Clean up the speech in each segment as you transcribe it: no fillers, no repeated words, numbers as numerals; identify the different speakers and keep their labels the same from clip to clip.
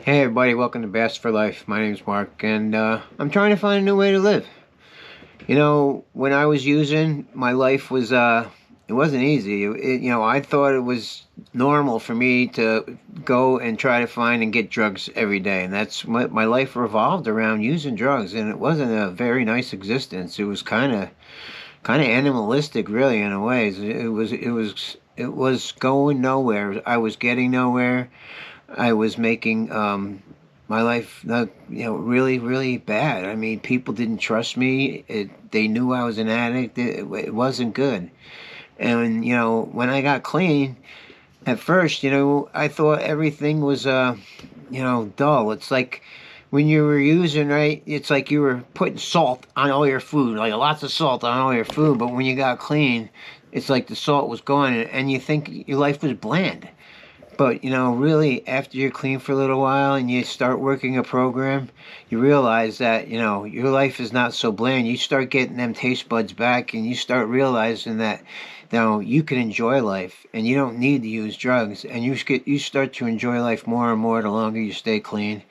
Speaker 1: Hey everybody, welcome to Best for Life. My name's Mark, and I'm trying to find a new way to live. When I was using, my life was it wasn't easy. I thought it was normal for me to go and try to find and get drugs every day, and that's my life revolved around using drugs, and it wasn't a very nice existence. It was kind of animalistic, really, in a way. It was going nowhere. I was getting nowhere. I was making my life, really, really bad. I mean, people didn't trust me. They knew I was an addict. It wasn't good. And when I got clean, at first, I thought everything was, dull. It's like when you were using, right? It's like you were putting salt on all your food, like lots of salt on all your food. But when you got clean, it's like the salt was gone, and you think your life was bland. But really, after you're clean for a little while and you start working a program, you realize that your life is not so bland. You start getting them taste buds back, and you start realizing that you can enjoy life, and you don't need to use drugs. And you start to enjoy life more and more the longer you stay clean.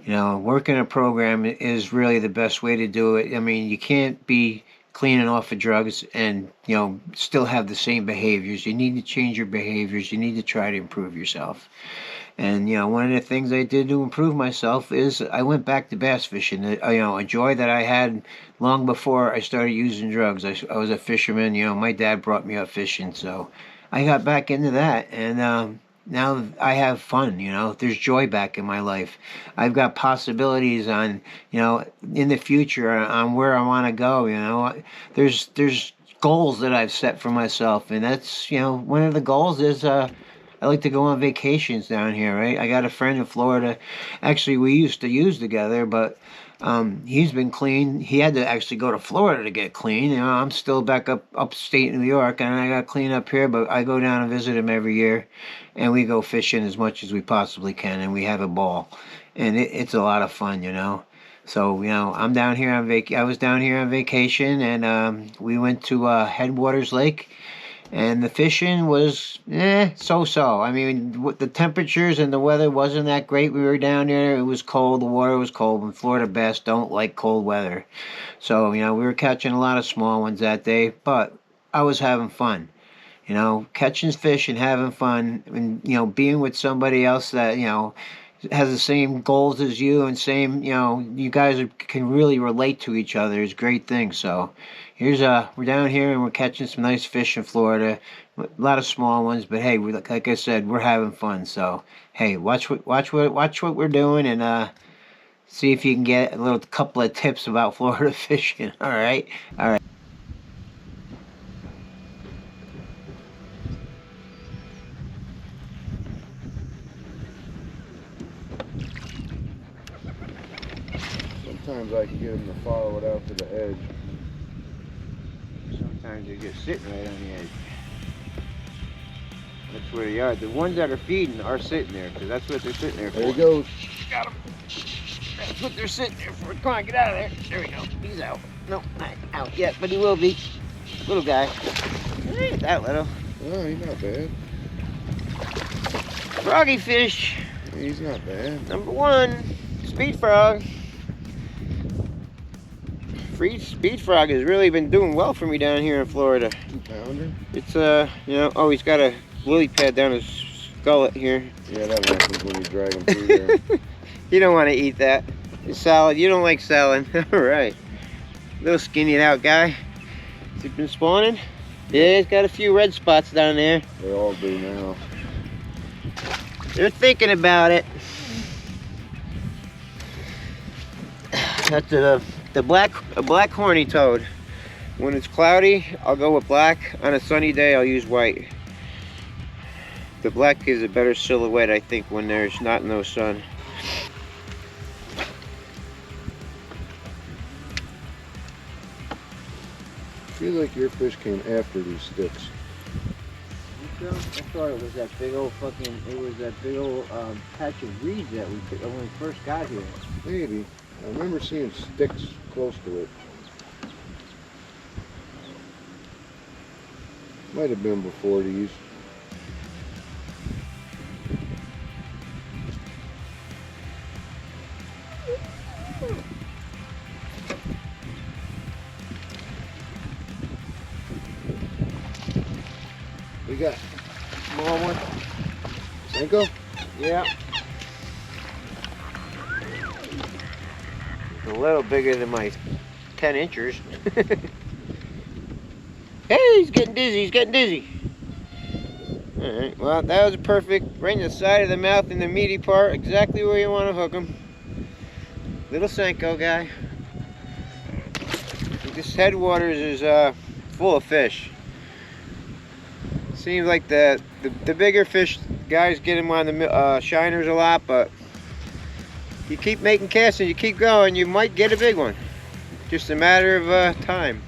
Speaker 1: Working a program is really the best way to do it. I mean, you can't be cleaning off of drugs and still have the same behaviors. You need to change your behaviors. You need to try to improve yourself. And one of the things I did to improve myself is I went back to bass fishing. A joy that I had long before I started using drugs. I was a fisherman. My dad brought me up fishing, so I got back into that, and now I have fun. There's joy back in my life. I've got possibilities on in the future on where I want to go. There's goals that I've set for myself, and that's one of the goals is I like to go on vacations down here, right? I got a friend in Florida. Actually, we used to use together, but he's been clean. He had to actually go to Florida to get clean. I'm still back upstate New York, and I got clean up here. But I go down and visit him every year, and we go fishing as much as we possibly can, and we have a ball, and it's a lot of fun. So I'm down here on I was down here on vacation, and we went to Headwaters Lake, and the fishing was so-so. I mean, the temperatures and the weather wasn't that great. We were down there. It was cold. The water was cold, and Florida bass don't like cold weather. So we were catching a lot of small ones that day, but I was having fun. Catching fish and having fun, and being with somebody else that has the same goals as you, and same you guys can really relate to each other is a great thing. So we're down here and we're catching some nice fish in Florida, a lot of small ones, but hey, like I said, we're having fun. So hey, watch what we're doing, and see if you can get a little couple of tips about Florida fishing. All right, all right.
Speaker 2: Sometimes I can get them to follow it out to the edge.
Speaker 1: Sometimes they're just sitting right on the edge. That's where they are. The ones that are feeding are sitting there, because that's what they're sitting there for.
Speaker 2: There he goes.
Speaker 1: Got him. That's what they're sitting there for. Come on, get out of there. There we go. He's out. No, not out yet, but he will be. Little guy. He ain't that little.
Speaker 2: Oh, he's not bad.
Speaker 1: Froggy fish.
Speaker 2: He's not bad.
Speaker 1: Number one. Speed frog. Speed frog has really been doing well for me down here in Florida.
Speaker 2: 2-pounder?
Speaker 1: It's oh, he's got a lily pad down his gullet here.
Speaker 2: Yeah, that happens when you drag him through there.
Speaker 1: You don't want to eat that. It's salad. You don't like salad. All right. Little skinny out guy. Has he been spawning? Yeah, he's got a few red spots down there.
Speaker 2: They all do now.
Speaker 1: They're thinking about it. That's a black horny toad. When it's cloudy, I'll go with black. On a sunny day, I'll use white. The black is a better silhouette, I think, when there's not no sun.
Speaker 2: I feel like your fish came after these sticks.
Speaker 1: I thought it was that big old patch of reeds that we picked when we first got here.
Speaker 2: Maybe. I remember seeing sticks close to it. Might have been before these. got?
Speaker 1: Small one.
Speaker 2: Senko?
Speaker 1: Yeah. A little bigger than my 10 inchers. Hey, he's getting dizzy, he's getting dizzy. Alright, well, that was perfect. Right in the side of the mouth in the meaty part, exactly where you want to hook him. Little Senko guy. This Headwaters is full of fish. Seems like the bigger fish guys get them on the shiners a lot, but you keep making casts and you keep going, you might get a big one. Just a matter of time.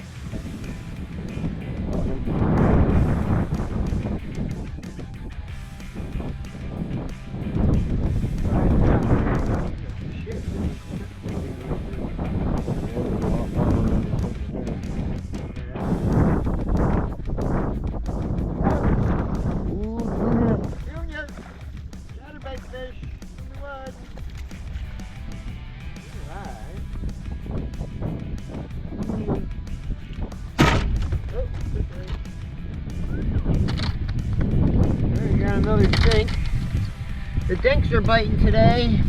Speaker 1: Another dink. The dinks are biting today.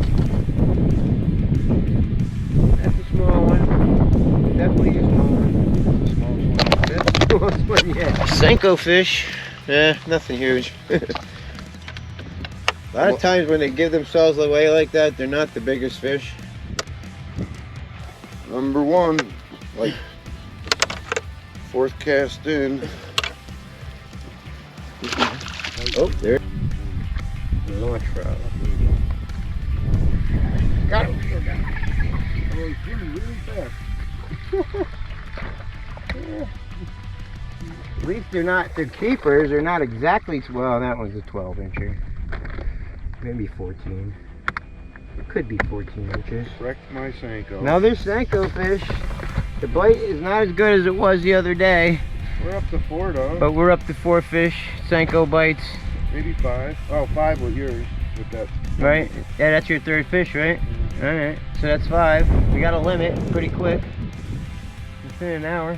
Speaker 1: That's a small one. Definitely a small one.
Speaker 2: Smallest one.
Speaker 1: That's the smallest one yet. Senko fish. Nothing huge. A lot of times when they give themselves away like that, they're not the biggest fish.
Speaker 2: Number one, like 4th cast in.
Speaker 1: Oh, there. Launch trout. Got him.
Speaker 2: Oh, he's swimming really fast.
Speaker 1: At least they're keepers. They're not exactly, well, that one's a 12 incher. Maybe 14. It could be 14 inches.
Speaker 2: Wrecked my Senko.
Speaker 1: Another Senko fish. The bite is not as good as it was the other day.
Speaker 2: We're up to 4 though.
Speaker 1: But we're up to 4 fish. Senko bites.
Speaker 2: Maybe 5. Oh, 5 with yours. With that.
Speaker 1: Right? Yeah, that's your 3rd fish, right? Alright, so that's 5. We got a limit pretty quick. Within an hour.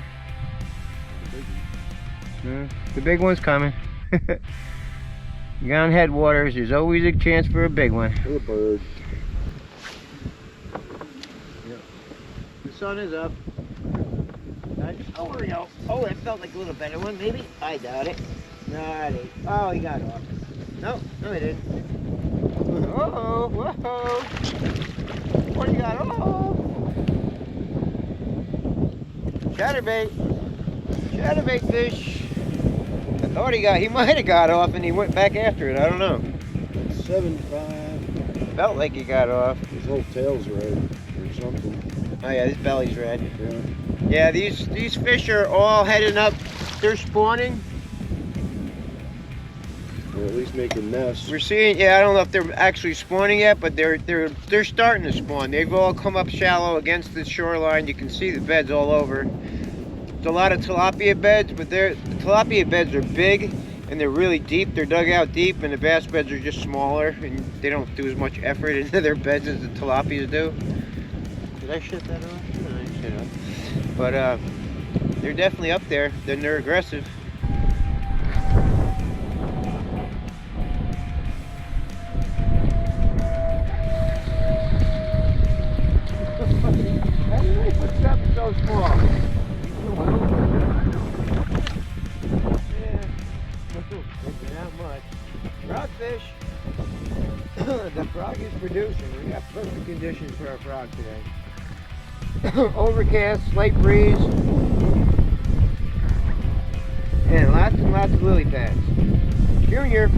Speaker 1: The big one's coming. You got on Headwaters, there's always a chance for a big one.
Speaker 2: A bird.
Speaker 1: Yep. The sun is up. Oh, there we go. Oh, that felt like a little better one, maybe? I doubt it. No, it ain't. Oh, he got off. No, he didn't. Uh-oh, whoa. What do you got? Oh. Chatterbait. Chatterbait fish. I thought he might have got off and he went back after it. I don't know.
Speaker 2: 7.5.
Speaker 1: Felt like he got off.
Speaker 2: His whole tail's red or something.
Speaker 1: Oh yeah, his belly's red.
Speaker 2: Yeah.
Speaker 1: Yeah, these fish are all heading up. They're spawning.
Speaker 2: Or at least making nests.
Speaker 1: We're seeing, yeah, I don't know if they're actually spawning yet, but they're starting to spawn. They've all come up shallow against the shoreline. You can see the beds all over. There's a lot of tilapia beds, but the tilapia beds are big and they're really deep. They're dug out deep, and the bass beds are just smaller, and they don't do as much effort into their beds as the tilapias do. Did I shut that off? No, I didn't shut it off. But they're definitely up there. Then they're aggressive. How do they put something so small? Not much. Frogfish. The frog is producing. We got perfect conditions for our frog today. Overcast, slight breeze, and lots of lily pads. Junior.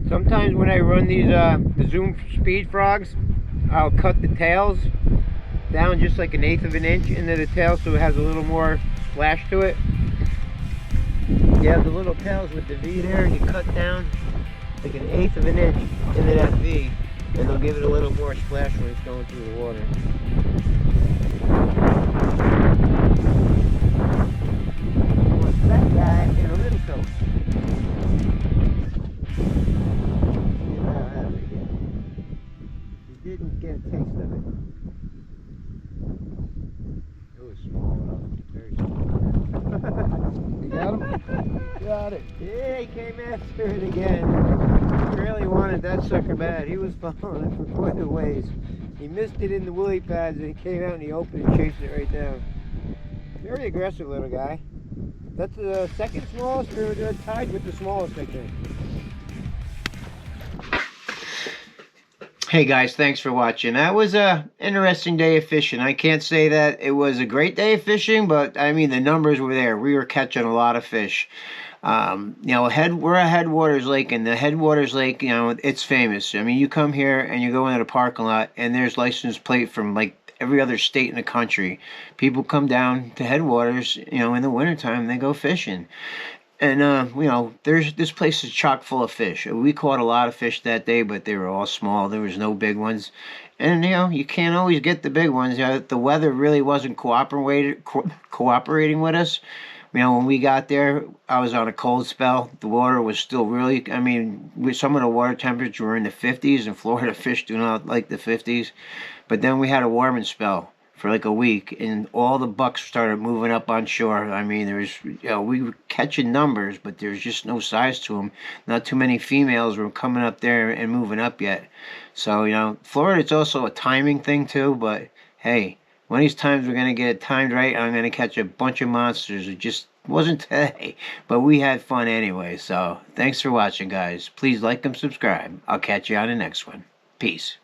Speaker 1: Sometimes when I run these the Zoom speed frogs, I'll cut the tails down just like 1/8 of an inch into the tail so it has a little more splash to it. You have the little tails with the V there, and you cut down like 1/8 of an inch into that V, and they'll give it a little more splash when it's going through the water. What's that guy in a little coat? He didn't get a taste of it.
Speaker 2: Got it.
Speaker 1: Yeah, he came after it again. He really wanted that sucker bad. He was following it for quite a ways. He missed it in the woolly pads and he came out and he opened and chased it right down. Very aggressive little guy. That's the second smallest, or they're tied with the smallest, I think. Hey guys, thanks for watching. That was a interesting day of fishing. I can't say that it was a great day of fishing, but I mean the numbers were there. We were catching a lot of fish. We're at Headwaters Lake, and the Headwaters Lake, it's famous. I mean, you come here and you go into the parking lot, and there's license plate from like every other state in the country. People come down to Headwaters, in the wintertime, they go fishing. And there's this place is chock full of fish. We caught a lot of fish that day, but they were all small. There was no big ones, and you can't always get the big ones. The weather really wasn't cooperating with us. When we got there, I was on a cold spell. The water was still really, with some of the water temperatures were in the 50s, and Florida fish do not like the 50s. But then we had a warming spell for like a week, and all the bucks started moving up on shore. We were catching numbers, but there's just no size to them. Not too many females were coming up there and moving up yet. So, Florida, it's also a timing thing too, but hey, one of these times we're going to get it timed right. I'm going to catch a bunch of monsters. It just wasn't today, but we had fun anyway. So thanks for watching, guys. Please like and subscribe. I'll catch you on the next one. Peace.